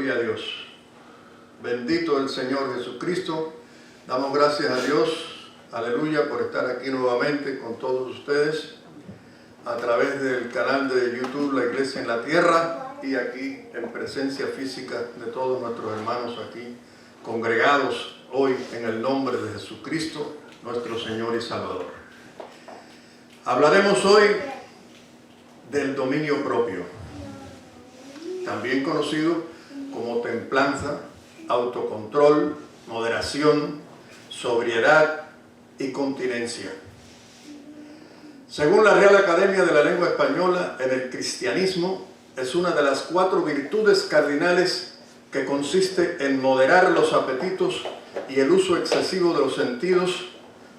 Gloria a Dios. Bendito el Señor Jesucristo. Damos gracias a Dios, aleluya, por estar aquí nuevamente con todos ustedes a través del canal de YouTube La Iglesia en la Tierra y aquí en presencia física de todos nuestros hermanos aquí congregados hoy en el nombre de Jesucristo, nuestro Señor y Salvador. Hablaremos hoy del dominio propio, también conocido como templanza, autocontrol, moderación, sobriedad y continencia. Según la Real Academia de la Lengua Española, en el cristianismo es una de las 4 virtudes cardinales que consiste en moderar los apetitos y el uso excesivo de los sentidos,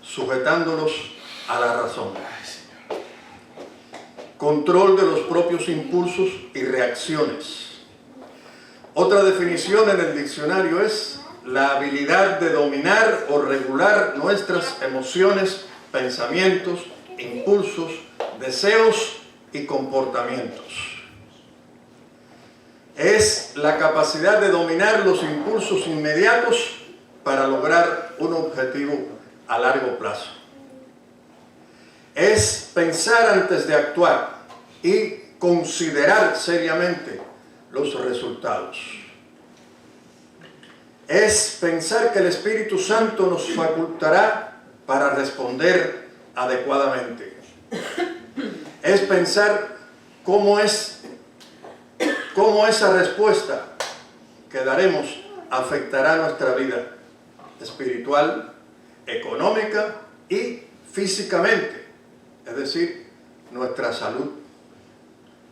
sujetándolos a la razón. Control de los propios impulsos y reacciones. Otra definición en el diccionario es la habilidad de dominar o regular nuestras emociones, pensamientos, impulsos, deseos y comportamientos. Es la capacidad de dominar los impulsos inmediatos para lograr un objetivo a largo plazo. Es pensar antes de actuar y considerar seriamente los resultados. Es pensar que el Espíritu Santo nos facultará para responder adecuadamente. Es pensar cómo esa respuesta que daremos afectará nuestra vida espiritual, económica y físicamente. Es decir, nuestra salud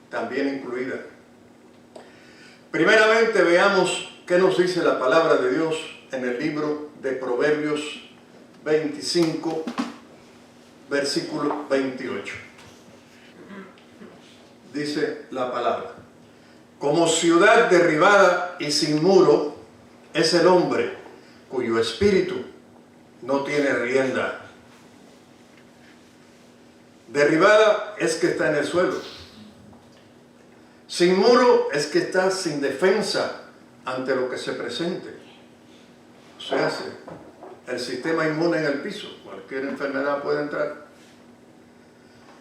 también incluida. Primeramente veamos qué nos dice la palabra de Dios en el libro de Proverbios 25, versículo 28. Dice la palabra: como ciudad derribada y sin muro es el hombre cuyo espíritu no tiene rienda. Derribada es que está en el suelo. Sin muro es que está sin defensa ante lo que se presente. O sea, el sistema inmune en el piso, cualquier enfermedad puede entrar.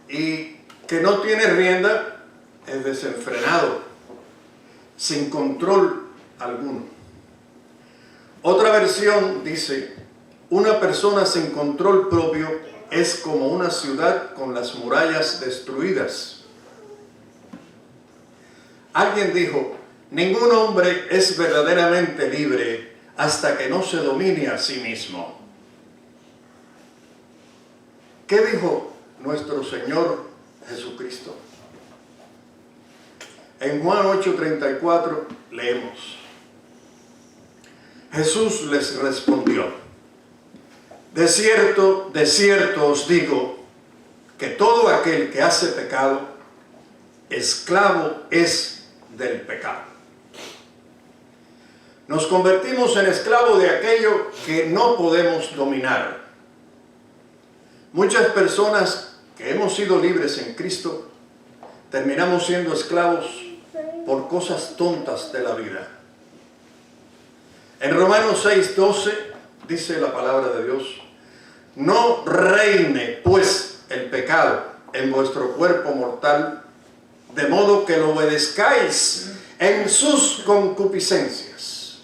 Y que no tiene rienda es desenfrenado, sin control alguno. Otra versión dice: una persona sin control propio es como una ciudad con las murallas destruidas. Alguien dijo: ningún hombre es verdaderamente libre hasta que no se domine a sí mismo. ¿Qué dijo nuestro Señor Jesucristo? En Juan 8:34 leemos: Jesús les respondió: de cierto os digo, que todo aquel que hace pecado, esclavo es del pecado. Nos convertimos en esclavos de aquello que no podemos dominar. Muchas personas que hemos sido libres en Cristo, terminamos siendo esclavos por cosas tontas de la vida. En Romanos 6:12 dice la palabra de Dios: no reine pues el pecado en vuestro cuerpo mortal, de modo que lo obedezcáis en sus concupiscencias.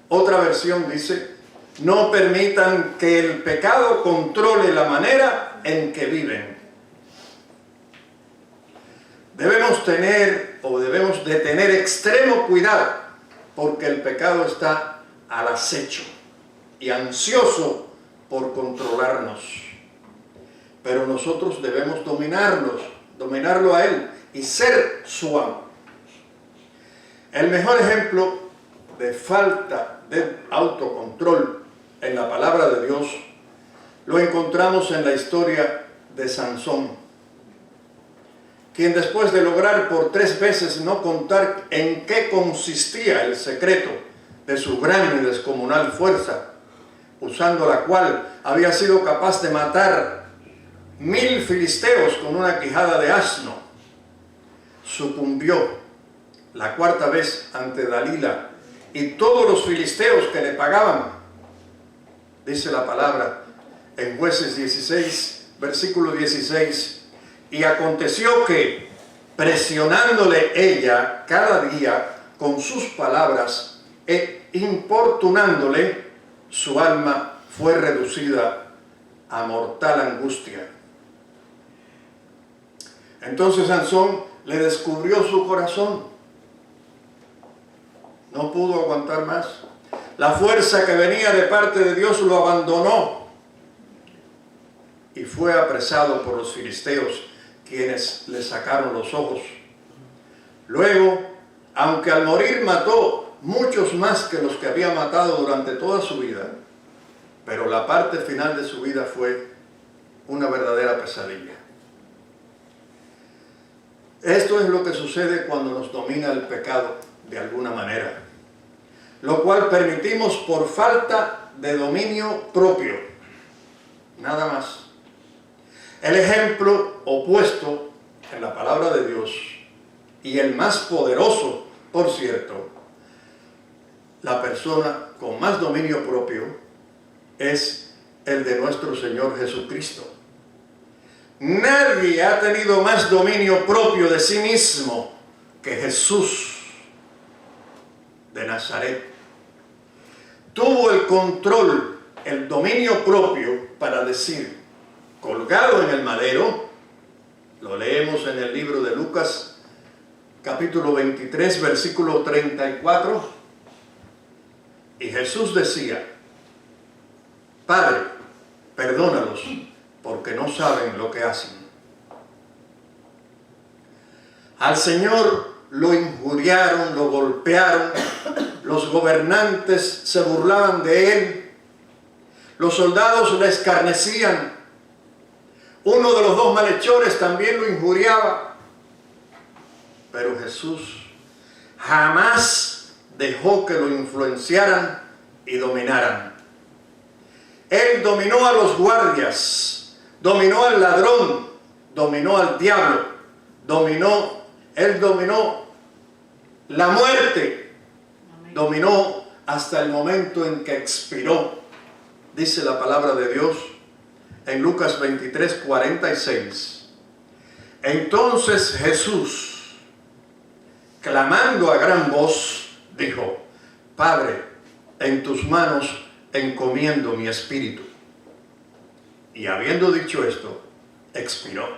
Otra versión dice: no permitan que el pecado controle la manera en que viven. Debemos de tener extremo cuidado, porque el pecado está al acecho y ansioso por controlarnos. Pero nosotros debemos dominarlo a él y ser su amo. El mejor ejemplo de falta de autocontrol en la palabra de Dios lo encontramos en la historia de Sansón, quien después de lograr por 3 veces no contar en qué consistía el secreto de su gran y descomunal fuerza, usando la cual había sido capaz de matar 1000 filisteos con una quijada de asno, sucumbió la cuarta vez ante Dalila y todos los filisteos que le pagaban. Dice la palabra en Jueces 16, versículo 16, y aconteció que, presionándole ella cada día con sus palabras e importunándole, su alma fue reducida a mortal angustia. Entonces Sansón le descubrió su corazón. No pudo aguantar más. La fuerza que venía de parte de Dios lo abandonó y fue apresado por los filisteos, quienes le sacaron los ojos. Luego, aunque al morir mató muchos más que los que había matado durante toda su vida, pero la parte final de su vida fue una verdadera pesadilla. Esto es lo que sucede cuando nos domina el pecado de alguna manera, lo cual permitimos por falta de dominio propio, nada más. El ejemplo opuesto en la palabra de Dios, y el más poderoso, por cierto, la persona con más dominio propio, es el de nuestro Señor Jesucristo. Nadie ha tenido más dominio propio de sí mismo que Jesús de Nazaret. Tuvo el control, el dominio propio para decir, colgado en el madero, lo leemos en el libro de Lucas, capítulo 23, versículo 34, y Jesús decía, Padre, perdónalos, porque no saben lo que hacen. Al Señor lo injuriaron, lo golpearon, los gobernantes se burlaban de él, los soldados le escarnecían, uno de los dos malhechores también lo injuriaba, pero Jesús jamás dejó que lo influenciaran y dominaran. Él dominó a los guardias, dominó al ladrón, dominó al diablo, él dominó la muerte, dominó hasta el momento en que expiró. Dice la palabra de Dios en Lucas 23, 46. Entonces Jesús, clamando a gran voz, dijo, Padre, en tus manos encomiendo mi espíritu. Y habiendo dicho esto, expiró.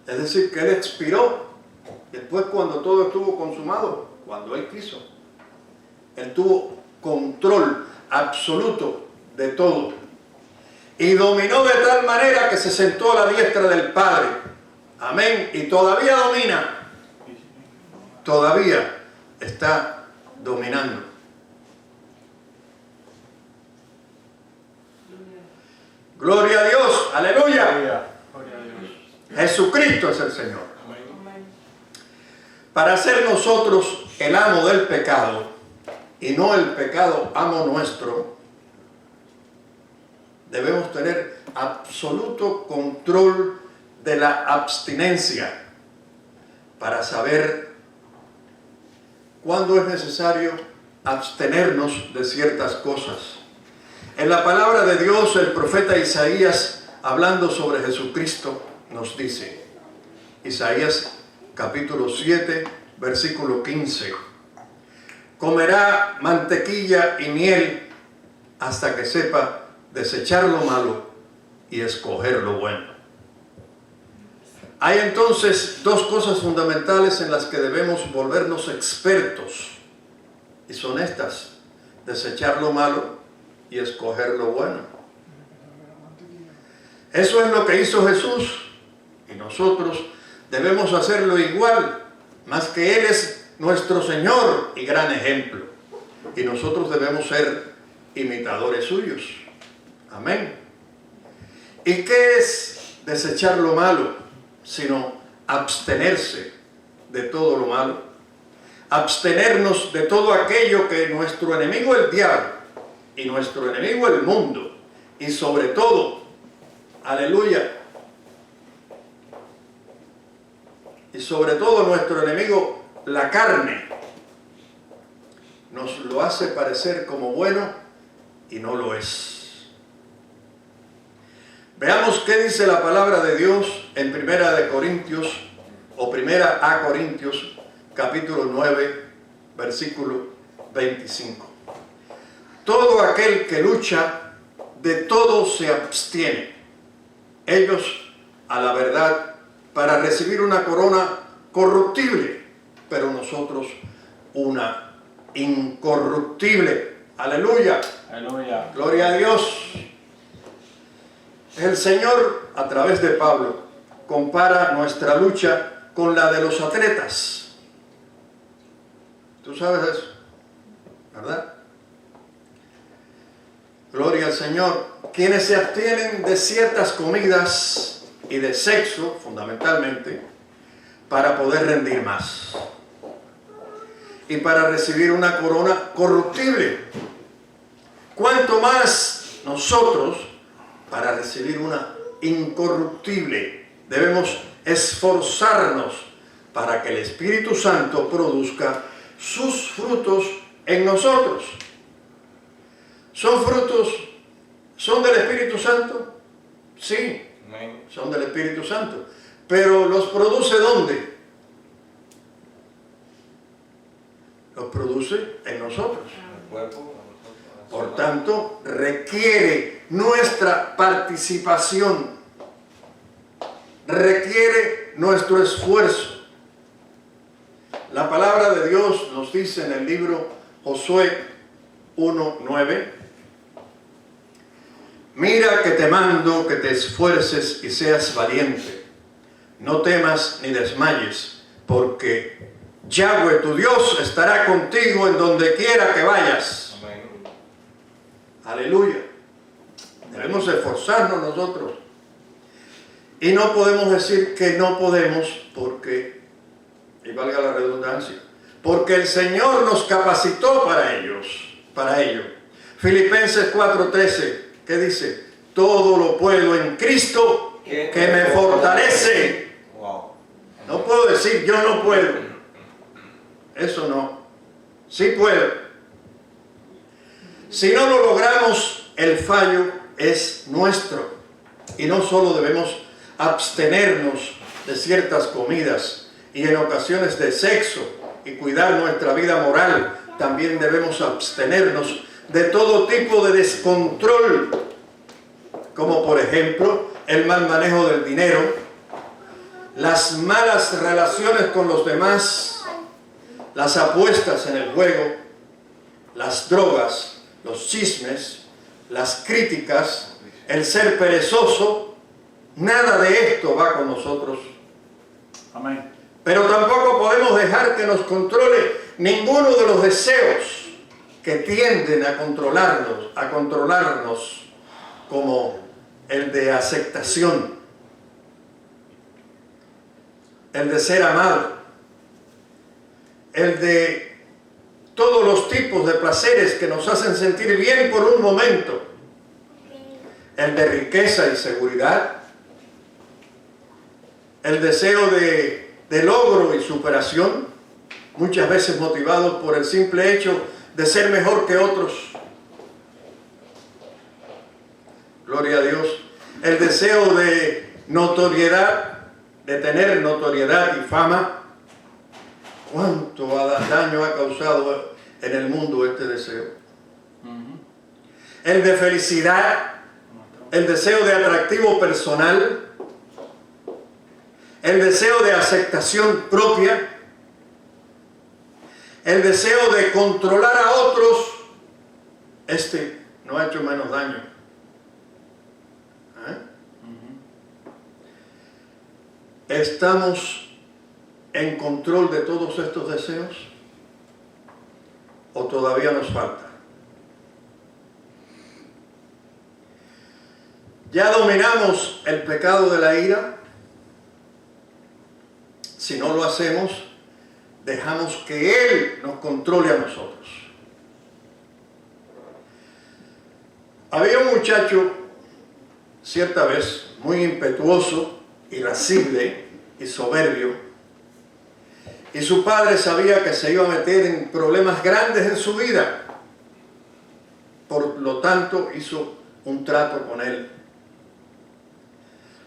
Es decir, que él expiró después cuando todo estuvo consumado, cuando él quiso. Él tuvo control absoluto de todo. Y dominó de tal manera que se sentó a la diestra del Padre. Amén. Y todavía domina. Todavía está dominando. Gloria a Dios, aleluya. Gloria a Dios. Jesucristo es el Señor. Amén. Para ser nosotros el amo del pecado y no el pecado amo nuestro, debemos tener absoluto control de la abstinencia para saber cuándo es necesario abstenernos de ciertas cosas. En la palabra de Dios, el profeta Isaías, hablando sobre Jesucristo, nos dice, Isaías capítulo 7, versículo 15, comerá mantequilla y miel hasta que sepa desechar lo malo y escoger lo bueno. Hay entonces dos cosas fundamentales en las que debemos volvernos expertos, y son estas: desechar lo malo y escoger lo bueno. Eso es lo que hizo Jesús, y nosotros debemos hacerlo igual, más que Él es nuestro Señor y gran ejemplo, y nosotros debemos ser imitadores suyos. Amén. ¿Y qué es desechar lo malo? Sino abstenerse de todo lo malo, abstenernos de todo aquello que nuestro enemigo el diablo y nuestro enemigo el mundo, y sobre todo, aleluya, y sobre todo nuestro enemigo la carne nos lo hace parecer como bueno y no lo es. Veamos qué dice la palabra de Dios en Primera de Corintios, o Primera a Corintios, capítulo 9, versículo 25. Todo aquel que lucha, de todo se abstiene. Ellos, a la verdad, para recibir una corona corruptible, pero nosotros una incorruptible. Aleluya. Aleluya. Gloria a Dios. El Señor, a través de Pablo, compara nuestra lucha con la de los atletas. ¿Tú sabes eso? ¿Verdad? Gloria al Señor. Quienes se abstienen de ciertas comidas y de sexo, fundamentalmente, para poder rendir más. Y para recibir una corona corruptible. ¿Cuánto más nosotros, para recibir una incorruptible, debemos esforzarnos para que el Espíritu Santo produzca sus frutos en nosotros? ¿Son frutos? ¿Son del Espíritu Santo? Sí, son del Espíritu Santo. Pero ¿los produce dónde? Los produce en nosotros. Por tanto, requiere nuestra participación, requiere nuestro esfuerzo. La palabra de Dios nos dice en el libro Josué 1:9: mira que te mando que te esfuerces y seas valiente. No temas ni desmayes, porque Yahweh tu Dios estará contigo en donde quiera que vayas. Amén. Aleluya. Debemos esforzarnos nosotros. Y no podemos decir que no podemos, porque, y valga la redundancia, porque el Señor nos capacitó para ello. Filipenses 4:13, ¿qué dice? Todo lo puedo en Cristo que me fortalece. No puedo decir yo no puedo. Eso no. Sí puedo. Si no lo logramos, el fallo es nuestro. Y no solo debemos abstenernos de ciertas comidas y en ocasiones de sexo y cuidar nuestra vida moral, también debemos abstenernos de todo tipo de descontrol, como por ejemplo el mal manejo del dinero, las malas relaciones con los demás, las apuestas en el juego, las drogas, los chismes, las críticas, el ser perezoso. Nada de esto va con nosotros. Amén. Pero tampoco podemos dejar que nos controle ninguno de los deseos que tienden a controlarnos, como el de aceptación, el de ser amado, el de todos los tipos de placeres que nos hacen sentir bien por un momento, el de riqueza y seguridad, el deseo de logro y superación, muchas veces motivados por el simple hecho de ser mejor que otros. Gloria a Dios. El deseo de notoriedad, de tener notoriedad y fama. ¿Cuánto daño ha causado en el mundo este deseo? El de felicidad, el deseo de atractivo personal, el deseo de aceptación propia, el deseo de controlar a otros. Este no ha hecho menos daño. ¿Estamos en control de todos estos deseos? ¿O todavía nos falta? ¿Ya dominamos el pecado de la ira? Si no lo hacemos, dejamos que Él nos controle a nosotros. Había un muchacho, cierta vez, muy impetuoso, irascible y soberbio, Y su padre sabía que se iba a meter en problemas grandes en su vida. Por lo tanto, hizo un trato con él.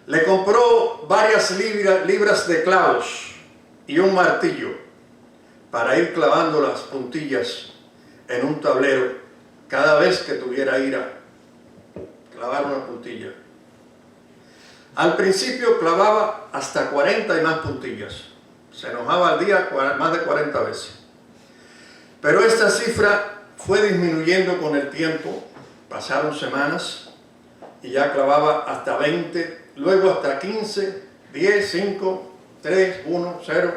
Le compró varias libras de clavos y un martillo para ir clavando las puntillas en un tablero cada vez que tuviera ira. Clavar una puntilla. Al principio clavaba hasta 40 y más puntillas. Se enojaba al día más de 40 veces. Pero esta cifra fue disminuyendo con el tiempo. Pasaron semanas y ya clavaba hasta 20, luego hasta 15, 10, 5, 3, 1, 0.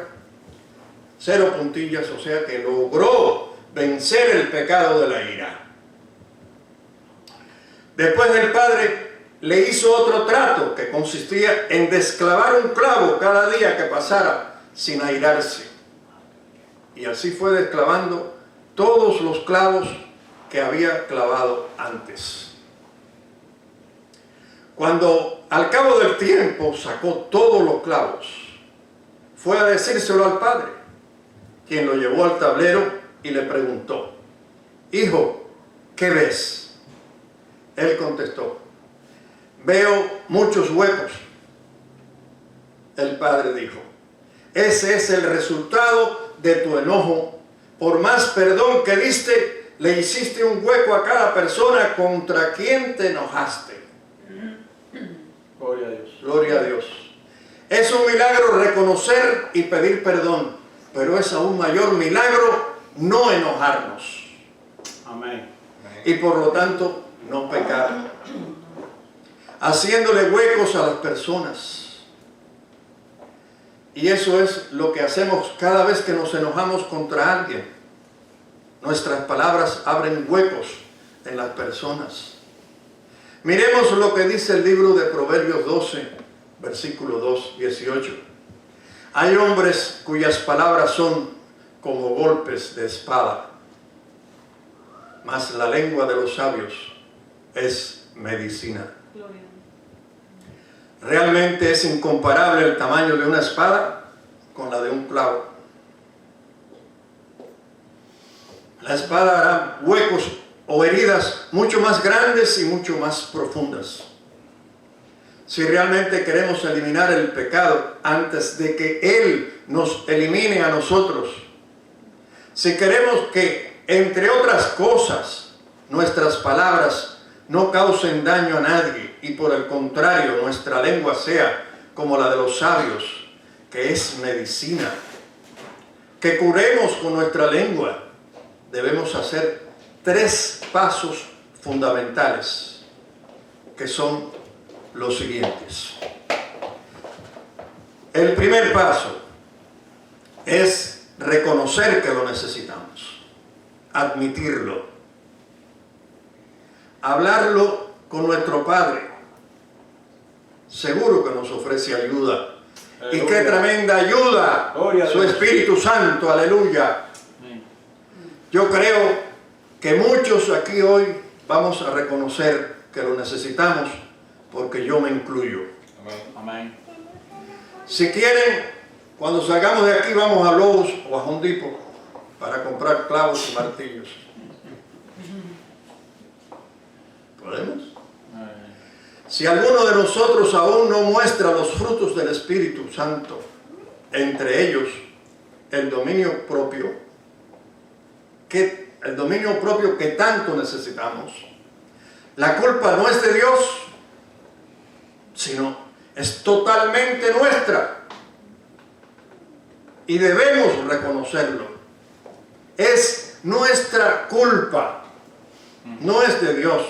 0 puntillas, o sea que logró vencer el pecado de la ira. Después el padre le hizo otro trato que consistía en desclavar un clavo cada día que pasara sin airarse. Y así fue desclavando todos los clavos que había clavado antes. Cuando al cabo del tiempo sacó todos los clavos, fue a decírselo al padre, quien lo llevó al tablero y le preguntó: hijo, ¿qué ves? Él contestó: veo muchos huecos. El padre dijo: ese es el resultado de tu enojo. Por más perdón que diste, le hiciste un hueco a cada persona contra quien te enojaste. Gloria a Dios. Gloria a Dios. Es un milagro reconocer y pedir perdón, pero es aún mayor milagro no enojarnos. Amén. Y por lo tanto, no pecar. Haciéndole huecos a las personas. Y eso es lo que hacemos cada vez que nos enojamos contra alguien. Nuestras palabras abren huecos en las personas. Miremos lo que dice el libro de Proverbios 12, versículo 2, 18. Hay hombres cuyas palabras son como golpes de espada, mas la lengua de los sabios es medicina. Realmente es incomparable el tamaño de una espada con la de un clavo. La espada hará huecos o heridas mucho más grandes y mucho más profundas. Si realmente queremos eliminar el pecado antes de que Él nos elimine a nosotros, si queremos que, entre otras cosas, nuestras palabras no causen daño a nadie y por el contrario nuestra lengua sea como la de los sabios, que es medicina, que curemos con nuestra lengua, debemos hacer 3 pasos fundamentales, que son los siguientes. El primer paso es reconocer que lo necesitamos, admitirlo, hablarlo con nuestro Padre. Seguro que nos ofrece ayuda. Aleluya. Y qué tremenda ayuda. Su Espíritu Santo, aleluya. Yo creo que muchos aquí hoy vamos a reconocer que lo necesitamos, porque yo me incluyo. Amén. Si quieren, cuando salgamos de aquí vamos a Lowe's o a Home Depot para comprar clavos y martillos. ¿Podemos? Si alguno de nosotros aún no muestra los frutos del Espíritu Santo, entre ellos el dominio propio, que tanto necesitamos, la culpa no es de Dios, sino es totalmente nuestra. Y debemos reconocerlo. Es nuestra culpa, no es de Dios.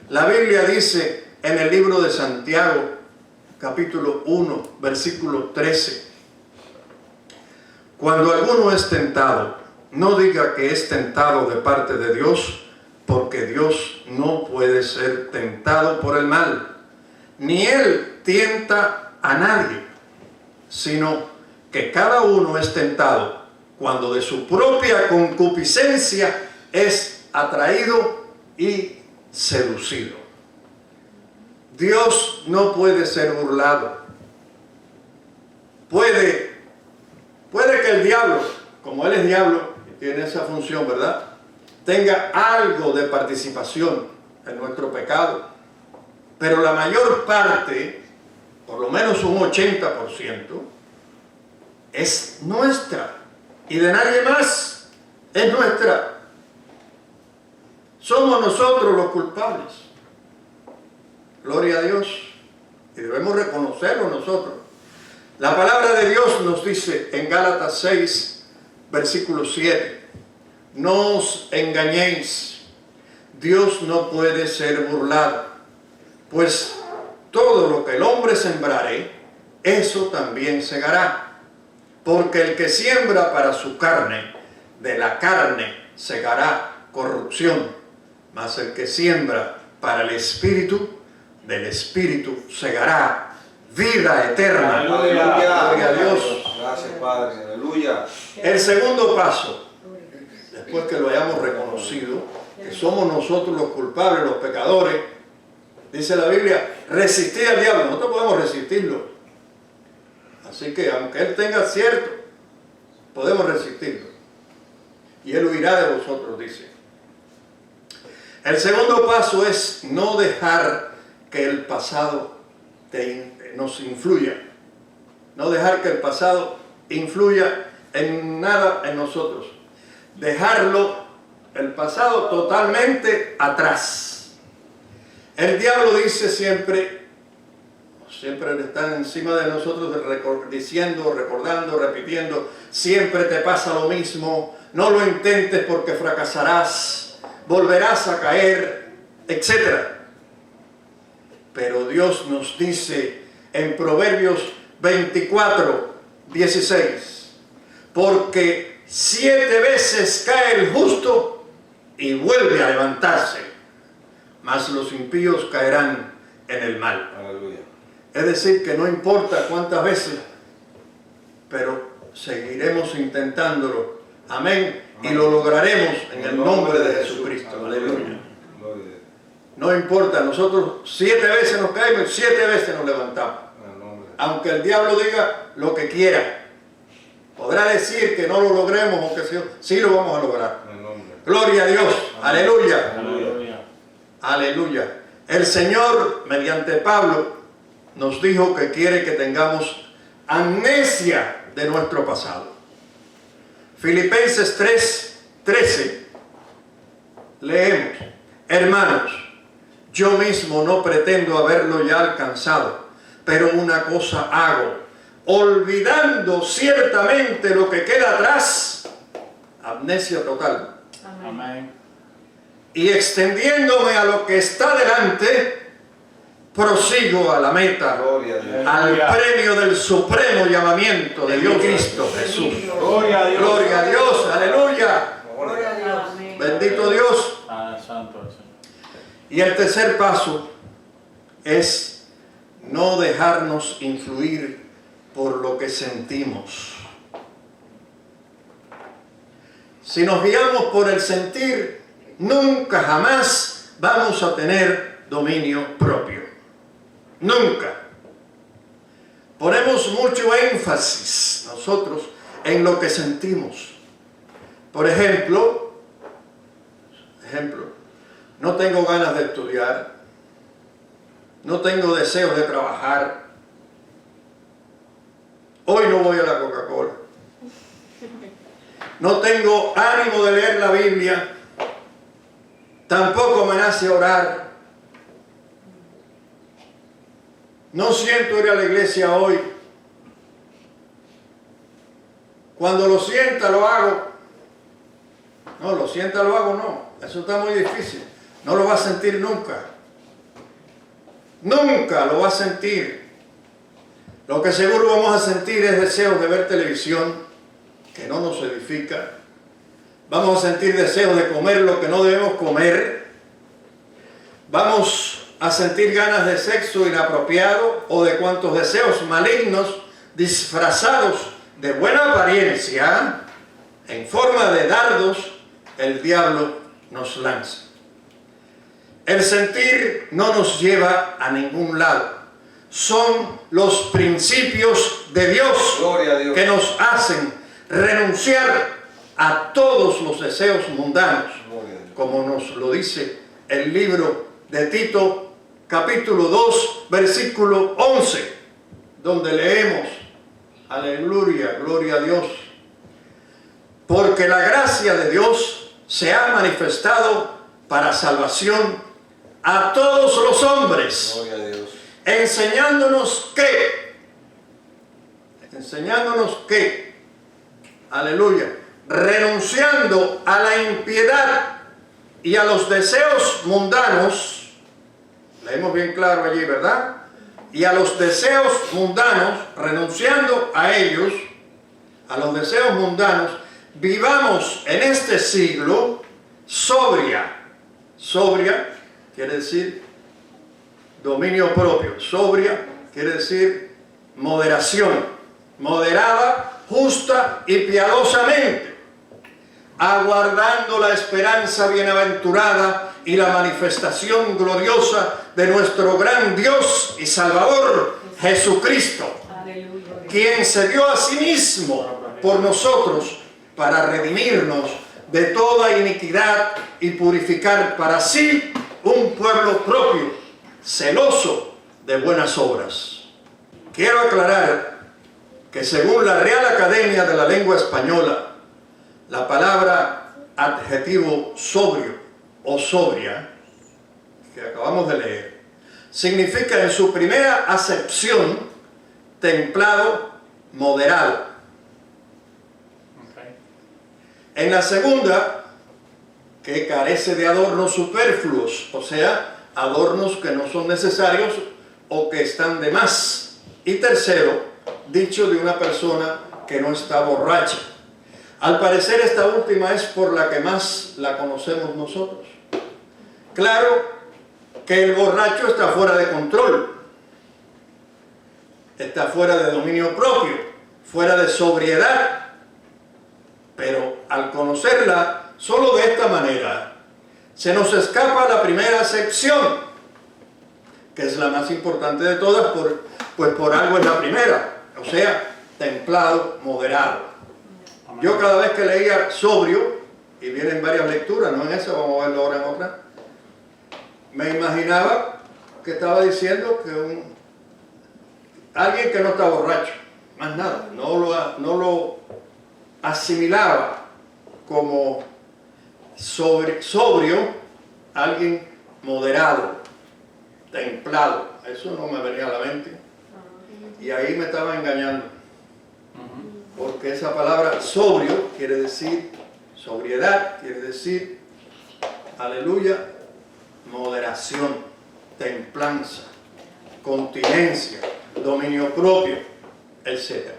La Biblia dice en el libro de Santiago, capítulo 1, versículo 13: cuando alguno es tentado, no diga que es tentado de parte de Dios, porque Dios no puede ser tentado por el mal, ni Él tienta a nadie, sino que cada uno es tentado cuando de su propia concupiscencia es atraído y seducido. Dios no puede ser burlado. Puede que que el diablo, como él es diablo, tiene esa función, ¿verdad?, tenga algo de participación en nuestro pecado, pero la mayor parte, por lo menos un 80%, es nuestra y de nadie más, es nuestra. Somos nosotros los culpables. Gloria a Dios. Y debemos reconocerlo nosotros. La palabra de Dios nos dice en Gálatas 6, versículo 7, no os engañéis, Dios no puede ser burlado, pues todo lo que el hombre sembrare, eso también segará. Porque el que siembra para su carne, de la carne segará corrupción, mas el que siembra para el Espíritu, del Espíritu segará vida eterna. Aleluya. Gloria a Dios. Gracias, Padre. Aleluya. El segundo paso, después que lo hayamos reconocido, que somos nosotros los culpables, los pecadores, dice la Biblia, resistir al diablo. Nosotros podemos resistirlo. Así que aunque él tenga cierto, podemos resistirlo. Y él huirá de vosotros, dice. El segundo paso es no dejar que el pasado nos influya. No dejar que el pasado influya en nada en nosotros. Dejarlo, el pasado, totalmente atrás. El diablo dice siempre está encima de nosotros diciendo, recordando, repitiendo, siempre te pasa lo mismo, no lo intentes porque fracasarás, volverás a caer, etc. Pero Dios nos dice en Proverbios 24, 16, porque 7 veces cae el justo y vuelve a levantarse, mas los impíos caerán en el mal. Aleluya. Es decir, que no importa cuántas veces, pero seguiremos intentándolo. Amén. Y lo lograremos en el nombre de Jesucristo. Aleluya. No importa, nosotros 7 veces nos caemos, 7 veces nos levantamos. Aunque el diablo diga lo que quiera. Podrá decir que no lo logremos o que sí lo vamos a lograr. Gloria a Dios. Aleluya. Aleluya. Aleluya. El Señor, mediante Pablo, nos dijo que quiere que tengamos amnesia de nuestro pasado. Filipenses 3:13 leemos: hermanos, yo mismo no pretendo haberlo ya alcanzado, pero una cosa hago, olvidando ciertamente lo que queda atrás, amnesia total, Amén. y extendiéndome a lo que está delante, prosigo a la meta, Gloria a Dios. al premio del supremo llamamiento de Dios Cristo Jesús. Gloria a Dios. Gloria a Dios, aleluya, Gloria a Dios. bendito Dios. Santo el Señor. Y el tercer paso es no dejarnos influir por lo que sentimos. Si nos guiamos por el sentir, nunca jamás vamos a tener dominio propio. Nunca. Ponemos mucho énfasis nosotros en lo que sentimos. Por ejemplo, no tengo ganas de estudiar, no tengo deseos de trabajar, hoy no voy a la Coca-Cola, no tengo ánimo de leer la Biblia, tampoco me nace orar, no siento ir a la iglesia hoy, cuando lo sienta lo hago, no, lo sienta lo hago no, eso está muy difícil, no lo va a sentir nunca, nunca lo va a sentir. Lo que seguro vamos a sentir es deseos de ver televisión, que no nos edifica, vamos a sentir deseos de comer lo que no debemos comer, vamos a sentir ganas de sexo inapropiado o de cuantos deseos malignos disfrazados de buena apariencia, en forma de dardos, el diablo nos lanza. El sentir no nos lleva a ningún lado. Son los principios de Dios Gloria a Dios. que nos hacen renunciar a todos los deseos mundanos, Gloria a Dios. como nos lo dice el libro de Tito, capítulo 2, versículo 11, donde leemos, aleluya, gloria a Dios, porque la gracia de Dios se ha manifestado para salvación a todos los hombres, Gloria a Dios. enseñándonos que, aleluya, renunciando a la impiedad y a los deseos mundanos, leemos bien claro allí, ¿verdad? Y a los deseos mundanos, renunciando a ellos, a los deseos mundanos, vivamos en este siglo sobria. Sobria quiere decir dominio propio. Sobria quiere decir moderación. Moderada, justa y piadosamente, aguardando la esperanza bienaventurada y la manifestación gloriosa de nuestro gran Dios y Salvador, Jesucristo, quien se dio a sí mismo por nosotros para redimirnos de toda iniquidad y purificar para sí un pueblo propio, celoso de buenas obras. Quiero aclarar que según la Real Academia de la Lengua Española, la palabra adjetivo sobrio o sobria, que acabamos de leer, significa en su primera acepción templado, moderado. Okay. En la segunda, que carece de adornos superfluos, o sea, adornos que no son necesarios o que están de más. Y tercero, dicho de una persona que no está borracha. Al parecer esta última es por la que más la conocemos nosotros. Claro que el borracho está fuera de control, está fuera de dominio propio, fuera de sobriedad, pero al conocerla solo de esta manera, se nos escapa la primera acepción, que es la más importante de todas, pues por algo es la primera, o sea, templado, moderado. Yo cada vez que leía sobrio, y vienen varias lecturas, no en esa, vamos a verlo ahora en otra, me imaginaba que estaba diciendo que alguien que no está borracho, más nada, no lo asimilaba como sobrio, alguien moderado, templado. Eso no me venía a la mente. Y ahí me estaba engañando. Porque esa palabra sobrio quiere decir sobriedad, quiere decir, aleluya, moderación, templanza, continencia, dominio propio, etc.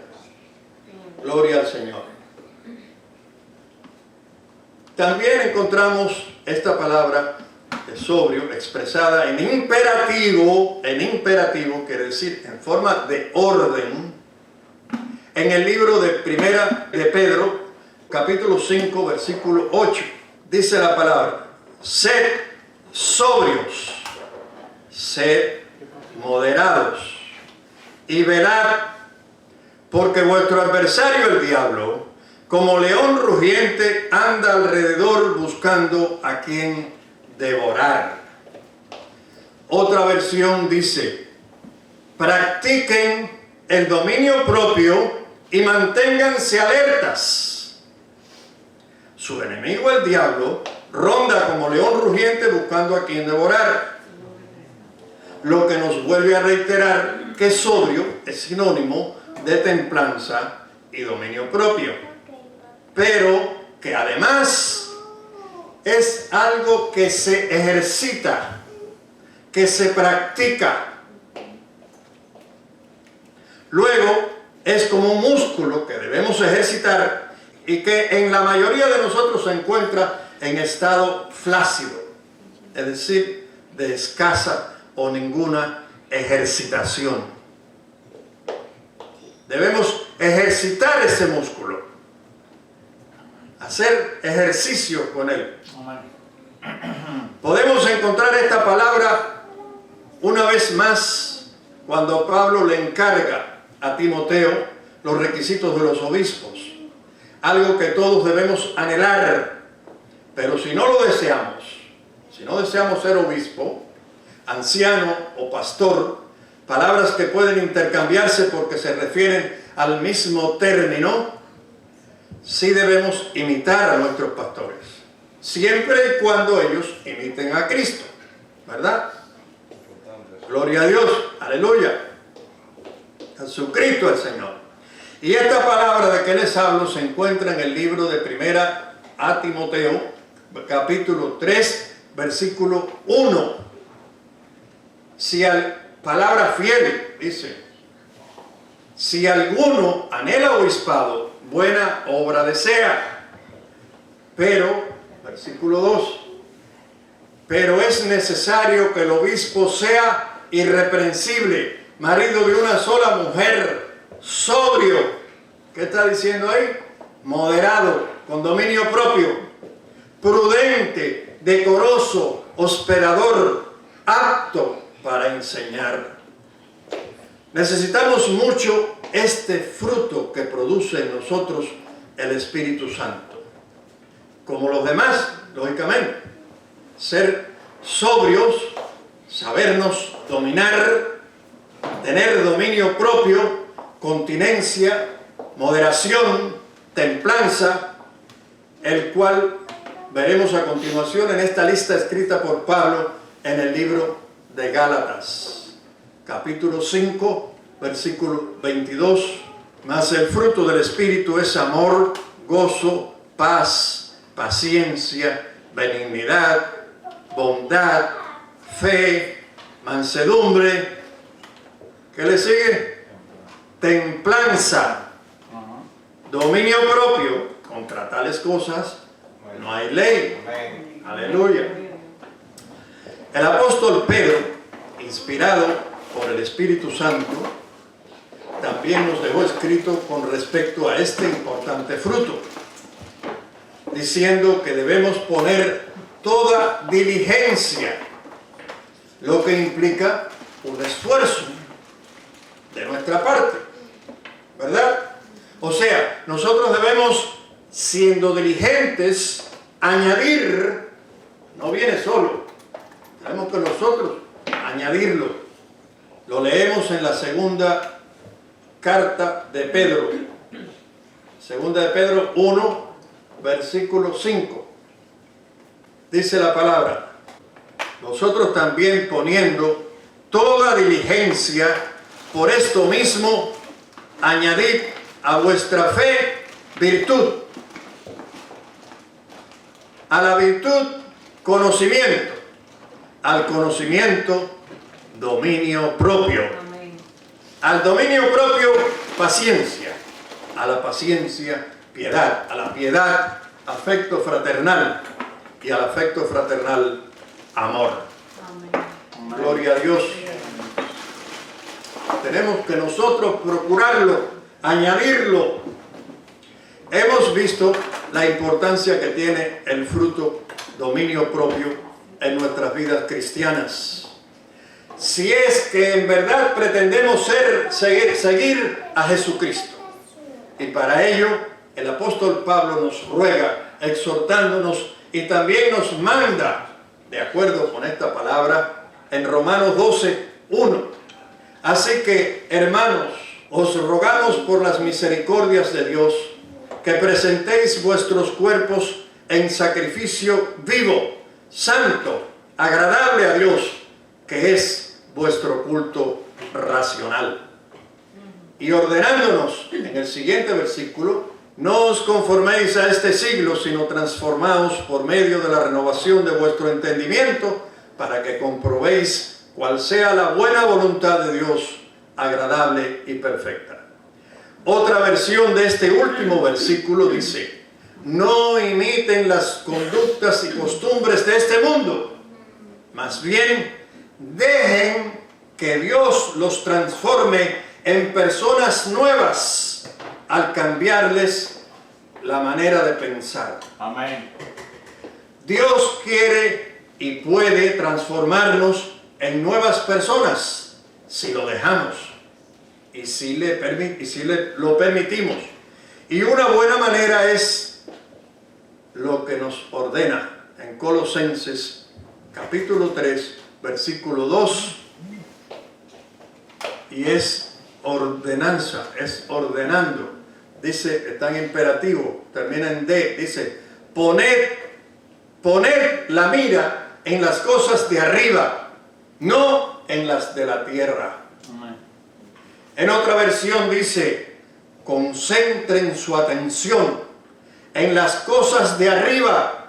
Gloria al Señor. También encontramos esta palabra de sobrio expresada en imperativo quiere decir en forma de orden, en el libro de Primera de Pedro, capítulo 5, versículo 8. Dice la palabra: sed sobrios, sed moderados y velad, porque vuestro adversario el diablo, como león rugiente, anda alrededor buscando a quien devorar. Otra versión dice: practiquen el dominio propio y manténganse alertas. Su enemigo el diablo ronda como león rugiente buscando a quien devorar. Lo que nos vuelve a reiterar que sobrio es sinónimo de templanza y dominio propio, pero que además es algo que se ejercita, que se practica. Luego es como un músculo que debemos ejercitar y que en la mayoría de nosotros se encuentra en estado flácido, es decir, de escasa o ninguna ejercitación. Debemos ejercitar ese músculo, hacer ejercicio con él. Podemos encontrar esta palabra una vez más cuando Pablo le encarga a Timoteo los requisitos de los obispos. algo que todos debemos anhelar. Pero si no lo deseamos, si no deseamos ser obispo, anciano o pastor, palabras que pueden intercambiarse porque se refieren al mismo término, sí debemos imitar a nuestros pastores, siempre y cuando ellos imiten a Cristo, ¿verdad? Gloria a Dios, aleluya. Jesucristo el Señor. Y esta palabra de que les hablo se encuentra en el libro de Primera a Timoteo, capítulo 3, versículo 1. Palabra fiel, dice: si alguno anhela obispado, buena obra desea. Pero, versículo 2, pero es necesario que el obispo sea irreprensible, marido de una sola mujer, sobrio. ¿Qué está diciendo ahí? Moderado, con dominio propio, prudente, decoroso, hospedador, apto para enseñar. Necesitamos mucho este fruto que produce en nosotros el Espíritu Santo. Como los demás, lógicamente, ser sobrios, sabernos dominar, tener dominio propio, continencia, moderación, templanza, el cual veremos a continuación en esta lista escrita por Pablo en el libro de Gálatas, capítulo 5, versículo 22. Mas el fruto del Espíritu es amor, gozo, paz, paciencia, benignidad, bondad, fe, mansedumbre. ¿Qué le sigue? Templanza, dominio propio. Contra tales cosas no hay ley. Amén. Aleluya. El apóstol Pedro, inspirado por el Espíritu Santo, también nos dejó escrito con respecto a este importante fruto, diciendo que debemos poner toda diligencia, lo que implica un esfuerzo de nuestra parte, ¿verdad? O sea, nosotros debemos, siendo diligentes, añadir, no viene solo, tenemos que nosotros añadirlo. Lo leemos en la segunda carta de Pedro, segunda de Pedro 1, versículo 5. Dice la palabra: nosotros también, poniendo toda diligencia, por esto mismo añadid a vuestra fe virtud, a la virtud conocimiento, al conocimiento dominio propio, al dominio propio paciencia, a la paciencia piedad, a la piedad afecto fraternal y al afecto fraternal amor. Amén. Gloria a Dios. Tenemos que nosotros procurarlo, añadirlo. Hemos visto la importancia que tiene el fruto dominio propio en nuestras vidas cristianas. Si es que en verdad pretendemos seguir a Jesucristo. Y para ello el apóstol Pablo nos ruega, exhortándonos, y también nos manda, de acuerdo con esta palabra, en Romanos 12, 1. Así que, hermanos, os rogamos por las misericordias de Dios, que presentéis vuestros cuerpos en sacrificio vivo, santo, agradable a Dios, que es vuestro culto racional. Y ordenándonos, en el siguiente versículo: no os conforméis a este siglo, sino transformaos por medio de la renovación de vuestro entendimiento, para que comprobéis cuál sea la buena voluntad de Dios, agradable y perfecta. Otra versión de este último versículo dice: no imiten las conductas y costumbres de este mundo, más bien dejen que Dios los transforme en personas nuevas al cambiarles la manera de pensar. Amén. Dios quiere y puede transformarnos en nuevas personas si lo dejamos y si lo permitimos. Y una buena manera es lo que nos ordena en Colosenses capítulo 3, versículo 2, y es ordenanza, es ordenando. Dice, está en imperativo, termina en D, dice, poned la mira en las cosas de arriba, no en las de la tierra. Amén. En otra versión dice, concentren su atención en las cosas de arriba.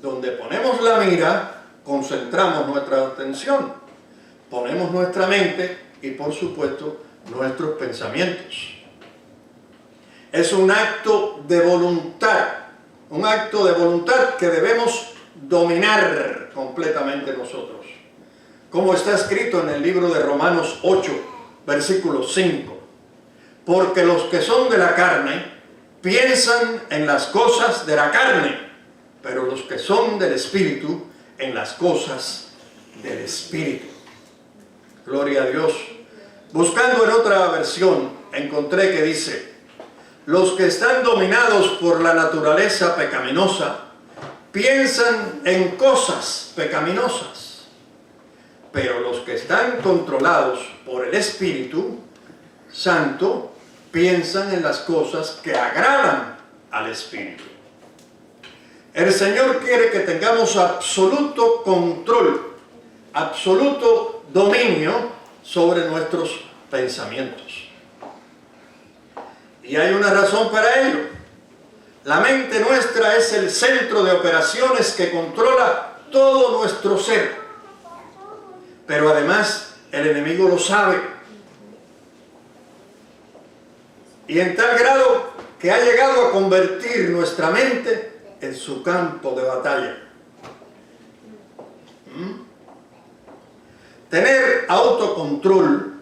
Donde ponemos la mira, concentramos nuestra atención, ponemos nuestra mente y por supuesto nuestros pensamientos. Es un acto de voluntad que debemos dominar completamente nosotros. Como está escrito en el libro de Romanos 8, versículo 5. Porque los que son de la carne piensan en las cosas de la carne, pero los que son del Espíritu en las cosas del Espíritu. Gloria a Dios. Buscando en otra versión, encontré que dice, los que están dominados por la naturaleza pecaminosa, piensan en cosas pecaminosas, pero los que están controlados por el Espíritu Santo, piensan en las cosas que agradan al Espíritu. El Señor quiere que tengamos absoluto control, absoluto dominio sobre nuestros pensamientos. Y hay una razón para ello. La mente nuestra es el centro de operaciones que controla todo nuestro ser. Pero además, el enemigo lo sabe. Y en tal grado que ha llegado a convertir nuestra mente en su campo de batalla. Tener autocontrol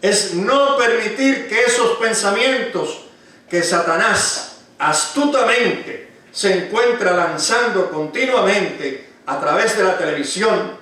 es no permitir que esos pensamientos que Satanás astutamente se encuentra lanzando continuamente a través de la televisión,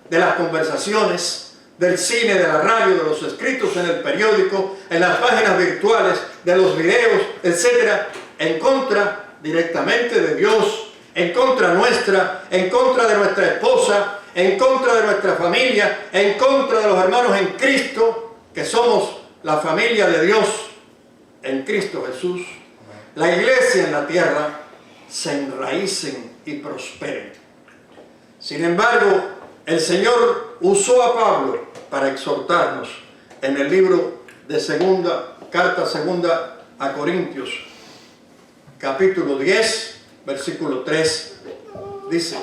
de las conversaciones, del cine, de la radio, de los escritos en el periódico, en las páginas virtuales, de los videos, etc., en contra directamente de Dios, en contra nuestra, en contra de nuestra esposa, en contra de nuestra familia, en contra de los hermanos en Cristo, que somos la familia de Dios en Cristo Jesús. La iglesia en la tierra se enraícen y prosperen. Sin embargo, el Señor usó a Pablo para exhortarnos en el libro de carta segunda a Corintios, capítulo 10, versículo 3, dice,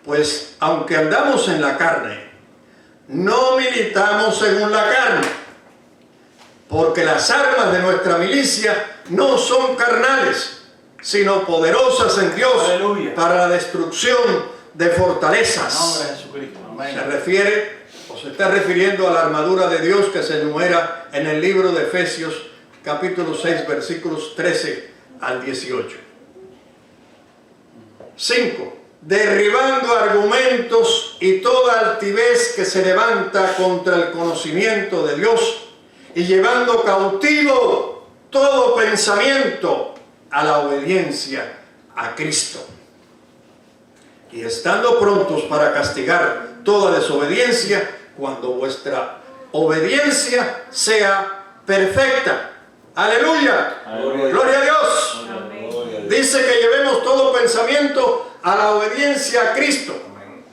pues aunque andamos en la carne, no militamos según la carne, porque las armas de nuestra milicia no son carnales, sino poderosas en Dios. Aleluya. Para la destrucción de fortalezas. En nombre de Jesucristo. Amén. Se refiere o se está refiriendo a la armadura de Dios que se enumera en el libro de Efesios capítulo 6 versículos 13 al 18. 5. Derribando argumentos y toda altivez que se levanta contra el conocimiento de Dios y llevando cautivo todo pensamiento a la obediencia a Cristo. Y estando prontos para castigar toda desobediencia cuando vuestra obediencia sea perfecta. ¡Aleluya! Aleluya. ¡Gloria a Dios! Gloria a Dios. Dice que llevemos todo pensamiento a la obediencia a Cristo.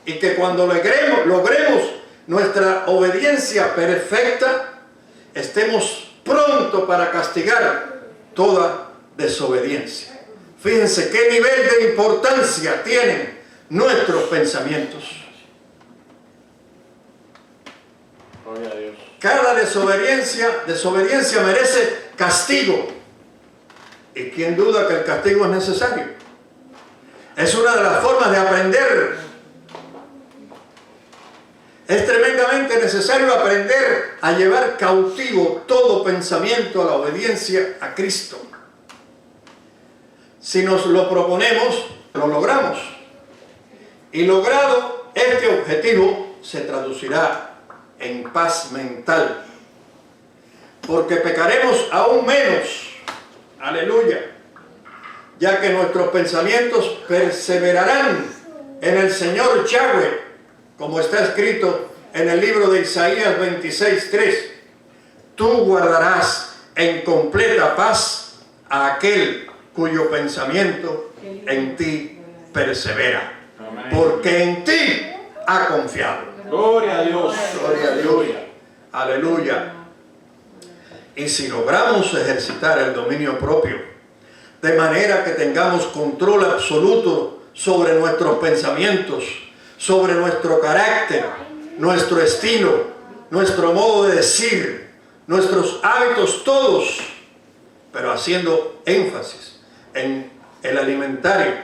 Y que cuando logremos nuestra obediencia perfecta, estemos prontos para castigar toda desobediencia. Fíjense qué nivel de importancia tienen nuestros pensamientos. Gloria a Dios. Cada desobediencia merece castigo. ¿Y quién duda que el castigo es necesario? Es una de las formas de aprender. Es tremendamente necesario aprender a llevar cautivo todo pensamiento a la obediencia a Cristo. Si nos lo proponemos, lo logramos. Y logrado este objetivo, se traducirá en paz mental. porque pecaremos aún menos. Aleluya. Ya que nuestros pensamientos perseverarán en el Señor Yahweh, como está escrito en el libro de Isaías 26:3. Tú guardarás en completa paz a aquel cuyo pensamiento en ti persevera, porque en ti ha confiado. Gloria a Dios. Gloria a Dios. Aleluya. Y si logramos ejercitar el dominio propio, de manera que tengamos control absoluto sobre nuestros pensamientos, sobre nuestro carácter, nuestro estilo, nuestro modo de decir, nuestros hábitos todos, pero haciendo énfasis en el alimentario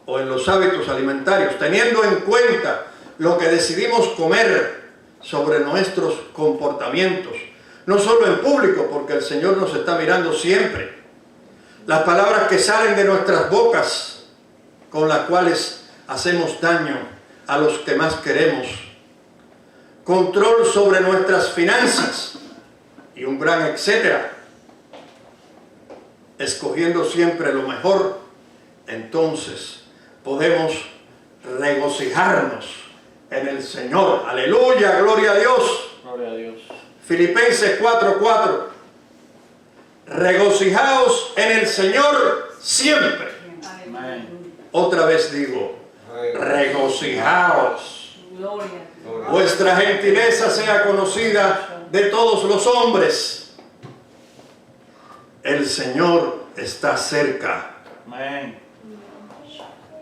o en los hábitos alimentarios, teniendo en cuenta lo que decidimos comer sobre nuestros comportamientos, no solo en público, porque el Señor nos está mirando siempre, las palabras que salen de nuestras bocas, con las cuales hacemos daño a los que más queremos, control sobre nuestras finanzas y un gran etcétera, escogiendo siempre lo mejor, entonces podemos regocijarnos en el Señor. Aleluya, gloria a Dios. Gloria a Dios. Filipenses 4:4. Regocijaos en el Señor siempre. Amén. Otra vez digo, regocijaos. Gloria. Vuestra gentileza sea conocida de todos los hombres. El Señor está cerca. Amén.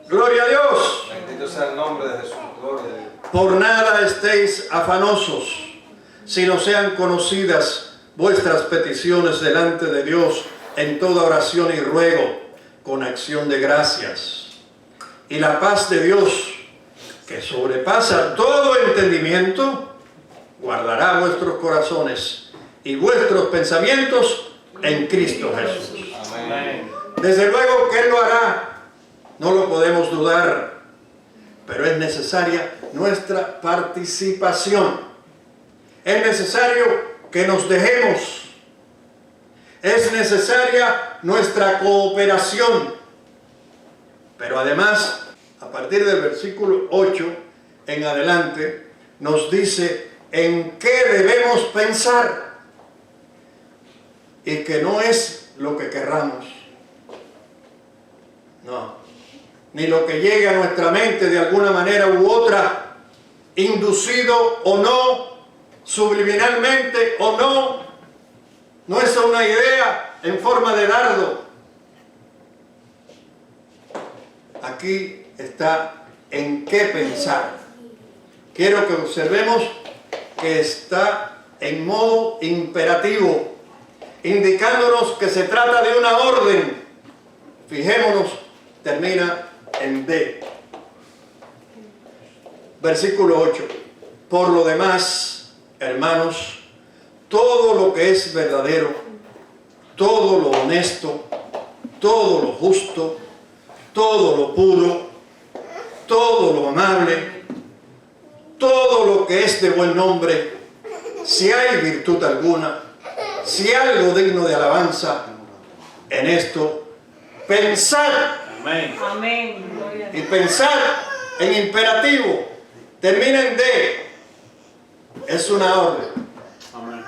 Gloria a Dios. Bendito sea el nombre de Jesús. Gloria a Dios. Por nada estéis afanosos, sino sean conocidas vuestras peticiones delante de Dios en toda oración y ruego, con acción de gracias. Y la paz de Dios, que sobrepasa todo entendimiento, guardará vuestros corazones y vuestros pensamientos en Cristo Jesús. Amén. Desde luego que Él lo hará, no lo podemos dudar, pero es necesaria nuestra participación. Es necesario que nos dejemos. Es necesaria nuestra cooperación. Pero además, a partir del versículo 8 en adelante, nos dice en qué debemos pensar. Y que no es lo que querramos. No. Ni lo que llegue a nuestra mente de alguna manera u otra, inducido o no, subliminalmente o no, no es una idea en forma de dardo. Aquí está en qué pensar. Quiero que observemos que está en modo imperativo, indicándonos que se trata de una orden. Fijémonos, termina en D. Versículo 8. Por lo demás, hermanos, todo lo que es verdadero, todo lo honesto, todo lo justo, todo lo puro, todo lo amable, todo lo que es de buen nombre, si hay virtud alguna, si algo digno de alabanza, en esto pensad. Amén. Amén. Gloria a Y Dios. pensar en imperativo termina en D. Es una orden. Amén.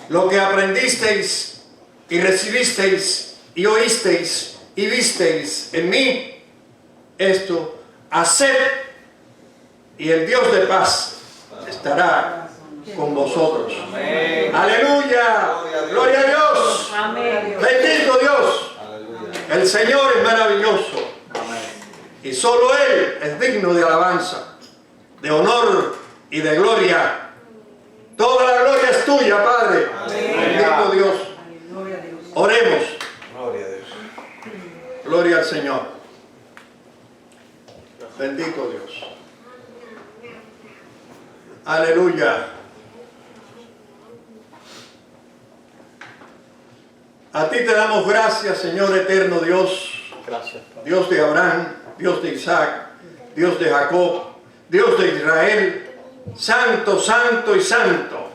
Lo que aprendisteis y recibisteis y oísteis y visteis en mí, esto haced, y el Dios de paz estará con vosotros. Amén. Aleluya. Gloria a Dios. Amén. Bendito Dios. Aleluya. El Señor es maravilloso. Amén. Y solo Él es digno de alabanza, de honor y de gloria. Toda la gloria es tuya, Padre. Amén. Bendito Dios. Gloria a Dios. Oremos. Gloria a Dios. Gloria al Señor. Bendito Dios. Aleluya. A ti te damos gracias, Señor eterno Dios. Gracias, Padre. Dios de Abraham, Dios de Isaac, Dios de Jacob, Dios de Israel, santo, santo y santo.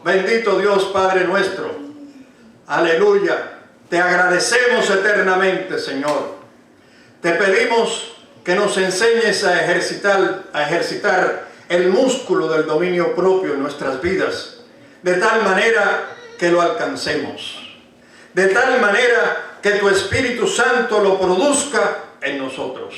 Bendito Dios Padre nuestro. Aleluya. Te agradecemos eternamente, Señor. Te pedimos que nos enseñes a ejercitar el músculo del dominio propio en nuestras vidas, de tal manera que lo alcancemos, de tal manera que tu Espíritu Santo lo produzca en nosotros.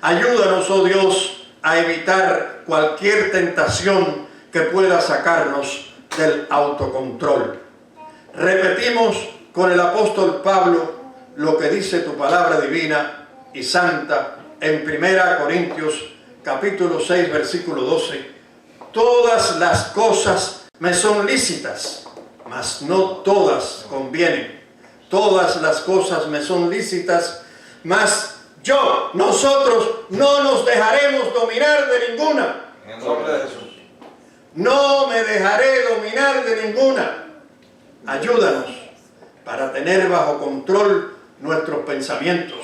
Ayúdanos, oh Dios, a evitar cualquier tentación que pueda sacarnos del autocontrol. Repetimos con el apóstol Pablo lo que dice tu palabra divina y santa en 1 Corintios capítulo 6 versículo 12. Todas las cosas me son lícitas, mas no todas convienen. Todas las cosas me son lícitas, mas nosotros no nos dejaremos dominar de ninguna. En el nombre de Jesús. No me dejaré dominar de ninguna. Ayúdanos para tener bajo control nuestros pensamientos,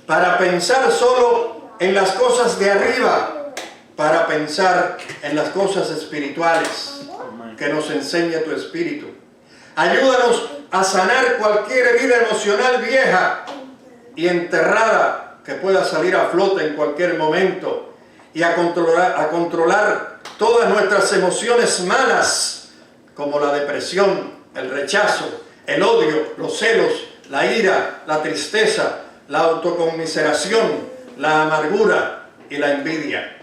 para pensar solo en las cosas de arriba, para pensar en las cosas espirituales que nos enseña tu Espíritu. Ayúdanos a sanar cualquier herida emocional vieja y enterrada que pueda salir a flote en cualquier momento, y a controlar todas nuestras emociones malas, como la depresión, el rechazo, el odio, los celos, la ira, la tristeza, la autoconmiseración, la amargura y la envidia.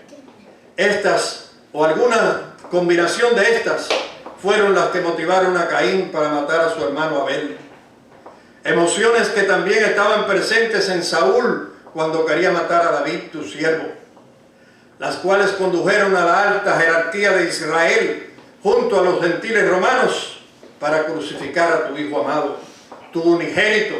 Estas, o alguna combinación de estas, fueron las que motivaron a Caín para matar a su hermano Abel. Emociones que también estaban presentes en Saúl cuando quería matar a David, tu siervo, las cuales condujeron a la alta jerarquía de Israel junto a los gentiles romanos para crucificar a tu Hijo amado, tu unigénito,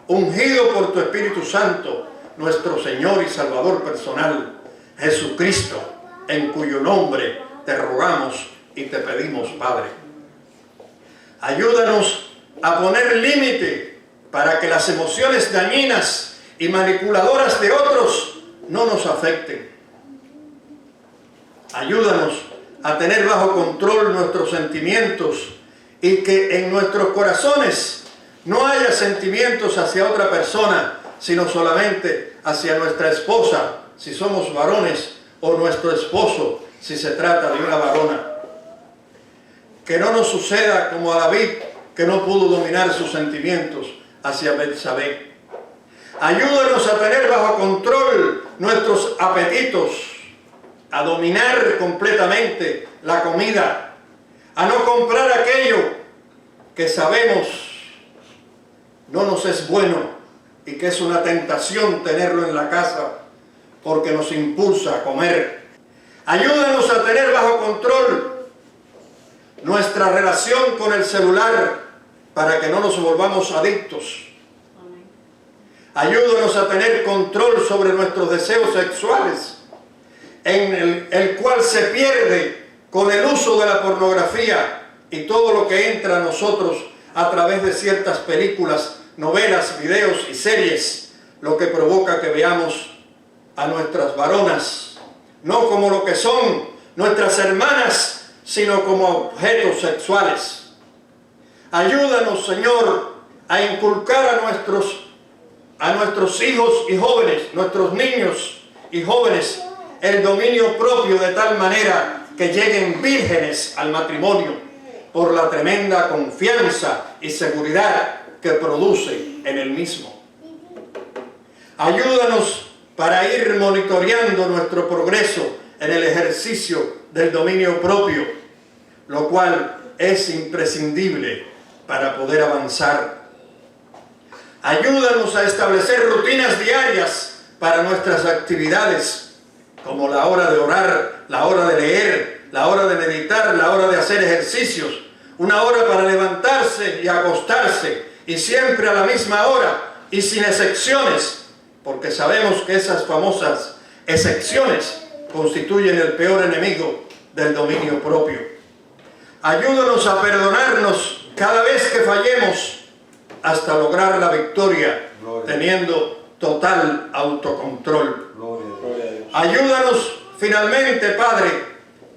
ungido por tu Espíritu Santo, nuestro Señor y Salvador personal, Jesucristo, en cuyo nombre te rogamos y te pedimos, Padre. Ayúdanos a poner límite para que las emociones dañinas y manipuladoras de otros no nos afecten. Ayúdanos a tener bajo control nuestros sentimientos y que en nuestros corazones no haya sentimientos hacia otra persona, sino solamente hacia nuestra esposa, si somos varones, o nuestro esposo, si se trata de una varona. Que no nos suceda como a David, que no pudo dominar sus sentimientos hacia Betsabé. Ayúdanos a tener bajo control nuestros apetitos, a dominar completamente la comida, a no comprar aquello que sabemos no nos es bueno y que es una tentación tenerlo en la casa porque nos impulsa a comer. Ayúdanos a tener bajo control nuestra relación con el celular para que no nos volvamos adictos. Ayúdanos a tener control sobre nuestros deseos sexuales, en el cual se pierde con el uso de la pornografía y todo lo que entra a nosotros a través de ciertas películas, novelas, videos y series, lo que provoca que veamos a nuestras varonas no como lo que son nuestras hermanas, sino como objetos sexuales. Ayúdanos, Señor, a inculcar a nuestros hijos y jóvenes, nuestros niños y jóvenes, el dominio propio de tal manera que lleguen vírgenes al matrimonio por la tremenda confianza y seguridad que produce en el mismo. Ayúdanos para ir monitoreando nuestro progreso en el ejercicio del dominio propio, lo cual es imprescindible para poder avanzar. Ayúdanos a establecer rutinas diarias para nuestras actividades, como la hora de orar, la hora de leer, la hora de meditar, la hora de hacer ejercicios, una hora para levantarse y acostarse, y siempre a la misma hora y sin excepciones, porque sabemos que esas famosas excepciones constituyen el peor enemigo del dominio propio. Ayúdanos a perdonarnos cada vez que fallemos hasta lograr la victoria, teniendo total autocontrol. Ayúdanos finalmente, Padre,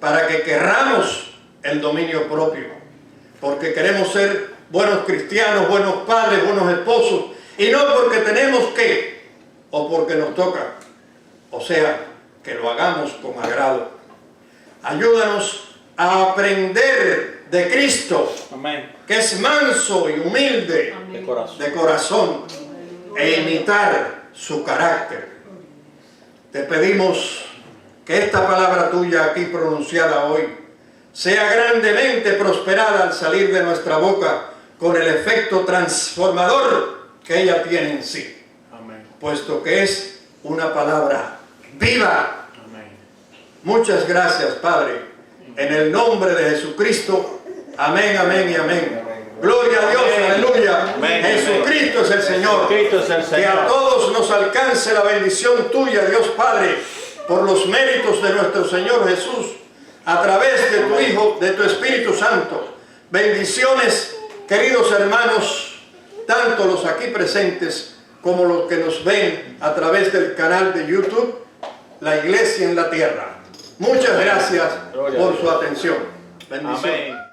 para que querramos el dominio propio, porque queremos ser buenos cristianos, buenos padres, buenos esposos, y no porque tenemos que, o porque nos toca, o sea, que lo hagamos con agrado. Ayúdanos a aprender de Cristo, Amén. que es manso y humilde De corazón. de corazón, e imitar su carácter. Te pedimos que esta palabra tuya aquí pronunciada hoy sea grandemente prosperada al salir de nuestra boca con el efecto transformador que ella tiene en sí, Amén. puesto que es una palabra viva. Amén. Muchas gracias, Padre, en el nombre de Jesucristo. Amén, amén y amén. Gloria a Dios, Amén. aleluya. Amén. Jesucristo es el Señor. Cristo es el Que a Señor. todos nos alcance la bendición tuya, Dios Padre, por los méritos de nuestro Señor Jesús, a través de tu Hijo, de tu Espíritu Santo. Bendiciones, queridos hermanos, tanto los aquí presentes como los que nos ven a través del canal de YouTube, La Iglesia en la Tierra. Muchas gracias Gloria a por Dios. su atención. Bendiciones. Amén.